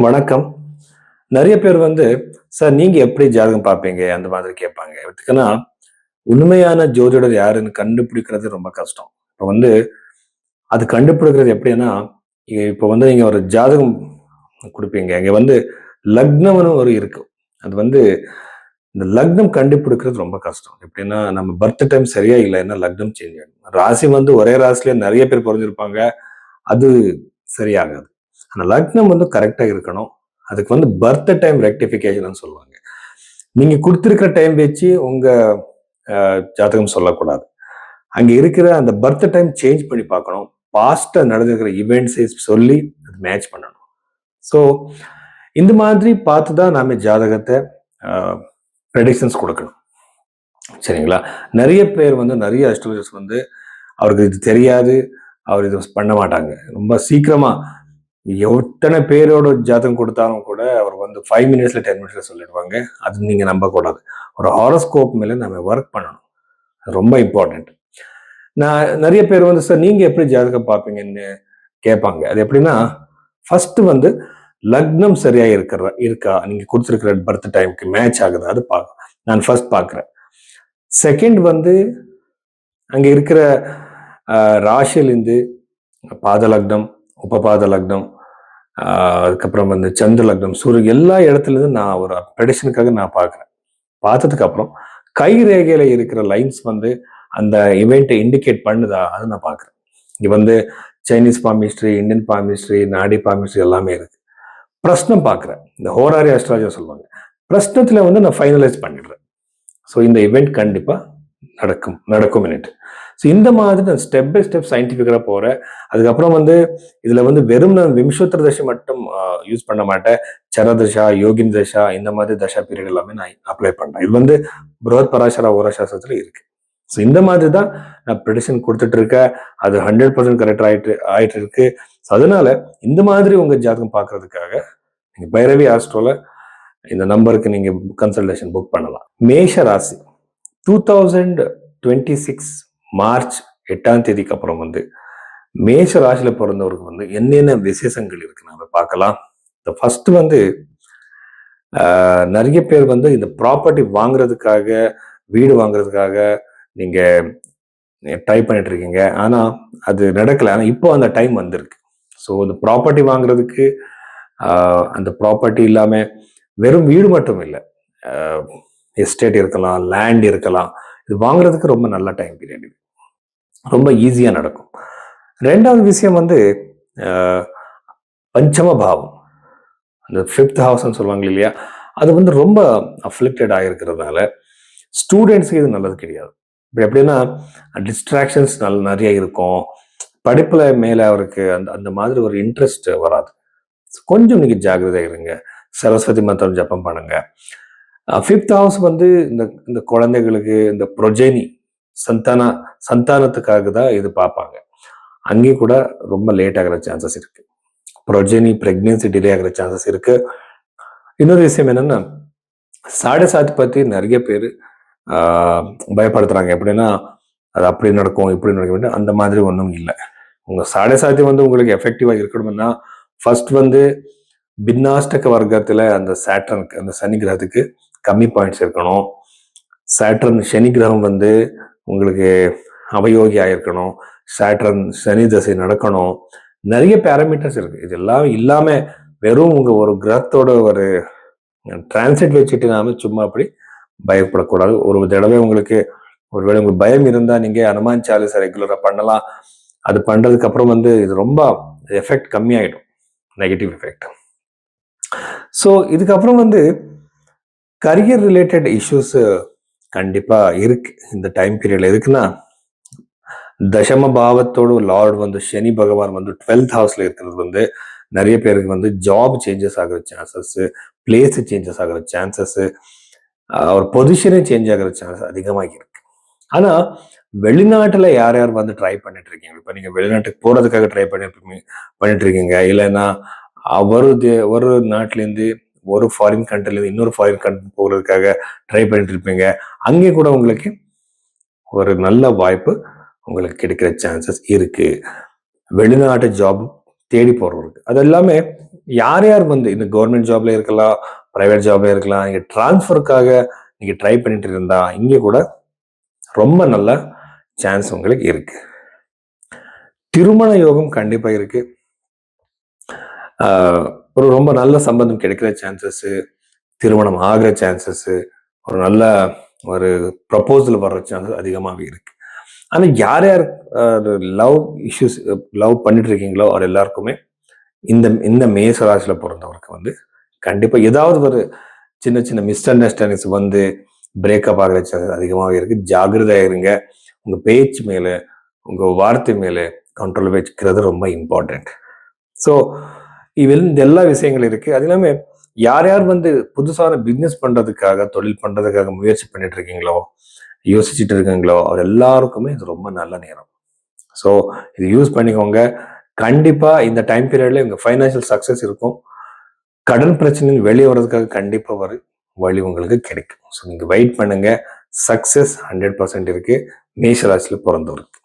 வணக்கம். நெறைய பேர் சார் நீங்க எப்படி ஜாதகம் பார்ப்பீங்க? அந்த மாதிரி கேட்பாங்க. எதுக்குன்னா, உண்மையான ஜோதிடர் யாருன்னு கண்டுபிடிக்கிறது ரொம்ப கஷ்டம். இப்ப அது கண்டுபிடிக்கிறது எப்படின்னா, இப்ப நீங்க ஒரு ஜாதகம் குடுப்பீங்க. இங்க லக்னம்னு ஒரு இருக்கு. அது இந்த லக்னம் கண்டுபிடிக்கிறது ரொம்ப கஷ்டம். எப்படின்னா, நம்ம பர்த் டைம் சரியா இல்லைன்னா லக்னம் சேஞ்ச் ஆயிடும். ராசி ஒரே ராசியில நெறைய பேர் பொறந்திருப்பாங்க. அது சரியாகாது. ஆனா லக்னம் கரெக்ட்டா இருக்கணும். அதுக்கு பர்த் டைம் ரெக்டிஃபிகேஷன்னு சொல்லுவாங்க. நீங்க குடுத்திருக்கிற டைம் வச்சு உங்க ஜாதகம் சொல்லக்கூடாது. அங்க இருக்கிற அந்த பர்த் டைம் சேஞ்ச் பண்ணி பார்க்கணும். பாஸ்ட்ல நடந்திருக்கிற ஈவெண்ட்ஸை சொல்லி அது மேட்ச் பண்ணணும். ஸோ இந்த மாதிரி பார்த்து தான் நாம ஜாதகத்தை ப்ரெடிக்ஷன்ஸ் கொடுக்கணும். சரிங்களா? நெறைய பேர் நெறைய அஸ்ட்ராலஜர்ஸ் அவருக்கு இது தெரியாது. அவர் இது பண்ண மாட்டாங்க. ரொம்ப சீக்கிரமா எத்தனை பேரோட ஜாதகம் கொடுத்தாலும் கூட அவர் 5 மினிட்ஸ்ல 10 மினிட்ஸ்ல சொல்லிடுவாங்க. அது நீங்க நம்பக்கூடாது. ஒரு ஹாரோஸ்கோப் மேல நம்ம ஒர்க் பண்ணணும். ரொம்ப இம்பார்ட்டன்ட். நான் நெறைய பேர் சார் நீங்க எப்படி ஜாதகம் பார்ப்பீங்கன்னு கேட்பாங்க. அது எப்படின்னா, ஃபர்ஸ்ட் லக்னம் சரியா இருக்கா நீங்க கொடுத்துருக்கிற பர்த் டைமுக்கு மேட்ச் ஆகுது அது நான் ஃபர்ஸ்ட் பார்க்குறேன். செகண்ட் அங்க இருக்கிற ராசியிலிருந்து பாத லக்னம், உபபாத லக்னம், அதுக்கப்புறம் சந்திர லக்னம், சூரியன் எல்லா இடத்துல இருந்து நான் ஒரு ப்ரெடிக்ஷனுக்காக நான் பார்க்குறேன். பார்த்ததுக்கு அப்புறம் கை ரேகையில இருக்கிற லைன்ஸ் அந்த இவெண்ட்டை இண்டிகேட் பண்ணுதா அதை நான் பார்க்குறேன். இங்க சைனீஸ் பாமிஸ்ட்ரி, இந்தியன் பாமிஸ்ட்ரி, நாடி பாமிஸ்ட்ரி எல்லாமே இருக்கு. பிரஸ்னம் பார்க்குறேன். இந்த ஹோராரி அஸ்ட்ராலஜர் சொல்லுவாங்க. பிரஸ்னத்துல நான் ஃபைனலைஸ் பண்ணிடுறேன். ஸோ இந்த இவெண்ட் கண்டிப்பா நடக்கும். ஸோ இந்த மாதிரி நான் ஸ்டெப் பை ஸ்டெப் சயின்டிஃபிக்காக போகிறேன். அதுக்கப்புறம் இதில் வெறும் நான் விம்சோத்தர தசை மட்டும் யூஸ் பண்ண மாட்டேன். சரதசா, யோகின் தசா, இந்த மாதிரி தசா பீரியட் எல்லாமே நான் அப்ளை பண்ணுறேன். இது புரோத் பராசரா ஓரசாஸ்திரத்தில் இருக்கு. ஸோ இந்த மாதிரி தான் நான் ப்ரெடிக்ஷன் கொடுத்துட்டு இருக்கேன். அது 100% கரெக்ட் ஆயிட்டு இருக்கு. ஸோ அதனால இந்த மாதிரி உங்க ஜாதகம் பார்க்கறதுக்காக நீங்க பைரவி ஆஸ்ட்ரோல இந்த நம்பருக்கு நீங்க கன்சல்டேஷன் புக் பண்ணலாம். மேஷ ராசி 2026 மார்ச் 8ஆம் தேதிக்கு அப்புறம் மேஷ ராசியில பிறந்தவருக்கு என்னென்ன விசேஷங்கள் இருக்கு நாம பார்க்கலாம். ஃபர்ஸ்ட் நிறைய பேர் இந்த ப்ராப்பர்ட்டி வாங்குறதுக்காக, வீடு வாங்குறதுக்காக நீங்க ட்ரை பண்ணிட்டு இருக்கீங்க. ஆனா அது நடக்கல. ஆனா இப்போ அந்த டைம் வந்திருக்கு. ஸோ இந்த ப்ராப்பர்ட்டி வாங்குறதுக்கு அந்த ப்ராப்பர்ட்டி இல்லாம வெறும் வீடு மட்டும் இல்லை, எஸ்டேட் இருக்கலாம், லேண்ட் இருக்கலாம். இது வாங்குறதுக்கு ரொம்ப நல்ல டைம் பீரியட். இது ரொம்ப ஈஸியா நடக்கும். ரெண்டாவது விஷயம் பஞ்சம பாவம், அந்த 5th ஹவுஸ்ன்னு சொல்லுவாங்க இல்லையா, அது ரொம்ப அஃப்ளிக்டட் ஆகிருக்கிறதுனால ஸ்டூடெண்ட்ஸுக்கு இது நல்லது கிடையாது. இப்போ எப்படின்னா டிஸ்ட்ராக்ஷன்ஸ் நிறைய இருக்கும். படிப்புல மேல அவருக்கு அந்த மாதிரி ஒரு இன்ட்ரெஸ்ட் வராது. கொஞ்சம் நீங்க ஜாகிரதையா இருங்க. சரஸ்வதி மந்திரம் ஜபம் பண்ணுங்க. 5th ஹவுஸ் இந்த குழந்தைகளுக்கு இந்த ப்ரொஜெனி சந்தானத்துக்காக தான் இது பார்ப்பாங்க. அங்கேயும் கூட ரொம்ப லேட் ஆகிற சான்சஸ் இருக்கு. ப்ரொஜெனி பிரெக்னன்சி டிலே ஆகிற சான்சஸ் இருக்கு. இன்னொரு விஷயம் என்னன்னா, சாடை சாத்தி பத்தி நிறைய பேர் பயப்படுத்துறாங்க. எப்படின்னா அது அப்படி நடக்கும், இப்படி நடக்கும். அந்த மாதிரி ஒன்றும் இல்லை. உங்க சாடை சாத்தி உங்களுக்கு எஃபெக்டிவா இருக்கணும்னா ஃபர்ஸ்ட் பின்னாஷ்டக வர்க்கத்துல அந்த சாட்டர்னுக்கு, அந்த சனி கிரகத்துக்கு கம்மி பாயிண்ட்ஸ் இருக்கணும். சாட்டர்ன் சனி கிரகம் உங்களுக்கு அவயோகி ஆயிருக்கணும். சாட்டர்ன் சனி தசை நடக்கணும். நிறைய பேராமீட்டர்ஸ் இருக்கு. இதெல்லாம் இல்லாம வெறும் உங்க ஒரு கிரகத்தோட ஒரு டிரான்சிட் வச்சுட்டு நாம சும்மா அப்படி பயப்படக்கூடாது. ஒரு தடவை உங்களுக்கு ஒருவேளை உங்களுக்கு பயம் இருந்தா நீங்க அனுமான் சாலிசா ரெகுலரா பண்ணலாம். அது பண்றதுக்கு அப்புறம் இது ரொம்ப எஃபெக்ட் கம்மியாயிடும், நெகட்டிவ் எஃபெக்ட். ஸோ இதுக்கப்புறம் கரியர் ரிலேட்டட் இஷ்யூஸ் கண்டிப்பா இருக்கு. இந்த டைம் பீரியட்ல இருக்குன்னா, தசம பாவத்தோட லார்ட் சனி பகவான் 12th ஹவுஸ்ல இருக்கிறது நிறைய பேருக்கு ஜாப் சேஞ்சஸ் ஆகிற சான்சஸ், பிளேஸ் சேஞ்சஸ் ஆகிற சான்சஸ், ஒரு பொசிஷனே சேஞ்ச் ஆகிற சான்சஸ் அதிகமாக இருக்கு. ஆனா வெளிநாட்டுல யார் யார் ட்ரை பண்ணிட்டு இருக்கீங்க? இப்ப நீங்க வெளிநாட்டுக்கு போறதுக்காக ட்ரை பண்ணிட்டு இருக்கீங்க, இல்லைன்னா ஒரு நாட்டுல இருந்து ஒரு ஃபாரின் கண்ட்ரில இருந்து இன்னொரு ஃபாரின் கண்ட்ரி போகிறதுக்காக ட்ரை பண்ணிட்டு இருப்பீங்க. அங்கே கூட உங்களுக்கு ஒரு நல்ல வாய்ப்பு உங்களுக்கு கிடைக்கிற சான்சஸ் இருக்கு. வெளிநாட்டு ஜாப் தேடி போறவருக்கு. அது எல்லாமே யார் யார் வந்து இந்த கவர்மெண்ட் ஜாப்ல இருக்கலாம், பிரைவேட் ஜாப்ல இருக்கலாம், நீங்க டிரான்ஸ்ஃபருக்காக நீங்க ட்ரை பண்ணிட்டு இருந்தா இங்க கூட ரொம்ப நல்ல சான்ஸ் உங்களுக்கு இருக்கு. திருமண யோகம் கண்டிப்பா இருக்கு. ஒரு ரொம்ப நல்ல சம்பந்தம் கிடைக்கிற சான்சஸ், திருமணம் ஆகிற சான்சஸ், ஒரு நல்ல ஒரு ப்ரப்போசல் வர்ற சான்சஸ் அதிகமாகவே இருக்கு. ஆனா யார் யார் லவ் இஷ்யூஸ் லவ் பண்ணிட்டு இருக்கீங்களோ அவர் எல்லாருக்குமே இந்த இந்த மேச ராசியில பிறந்தவருக்கு வந்து கண்டிப்பா ஏதாவது ஒரு சின்ன சின்ன மிஸ் அண்டர்ஸ்டாண்டிங்ஸ் வந்து பிரேக்கப் ஆகிற சான்சஸ் அதிகமாகவே இருக்கு. ஜாகிரதையா இருங்க. உங்க பேச்சு மேல, உங்க வார்த்தை மேல கண்ட்ரோல் வச்சுக்கிறது ரொம்ப இம்பார்ட்டன்ட். ஸோ இந்த எல்லா விஷயங்கள் இருக்கு. அது இல்லாம யார் யார் வந்து புதுசான பிசினஸ் பண்றதுக்காக, தொழில் பண்றதுக்காக முயற்சி பண்ணிட்டு இருக்கீங்களோ, யோசிச்சுட்டு இருக்கீங்களோ, அவர் எல்லாருக்குமே இது ரொம்ப நல்ல நேரம். ஸோ இது யூஸ் பண்ணிக்கோங்க. கண்டிப்பா இந்த டைம் பீரியட்ல உங்க ஃபைனான்சியல் சக்சஸ் இருக்கும். கடன் பிரச்சனையில் வெளியே வர்றதுக்காக கண்டிப்பா வழி உங்களுக்கு கிடைக்கும். ஸோ நீங்க வெயிட் பண்ணுங்க. சக்சஸ் 100% இருக்கு மேஷ ராசியில பிறந்தவருக்கு.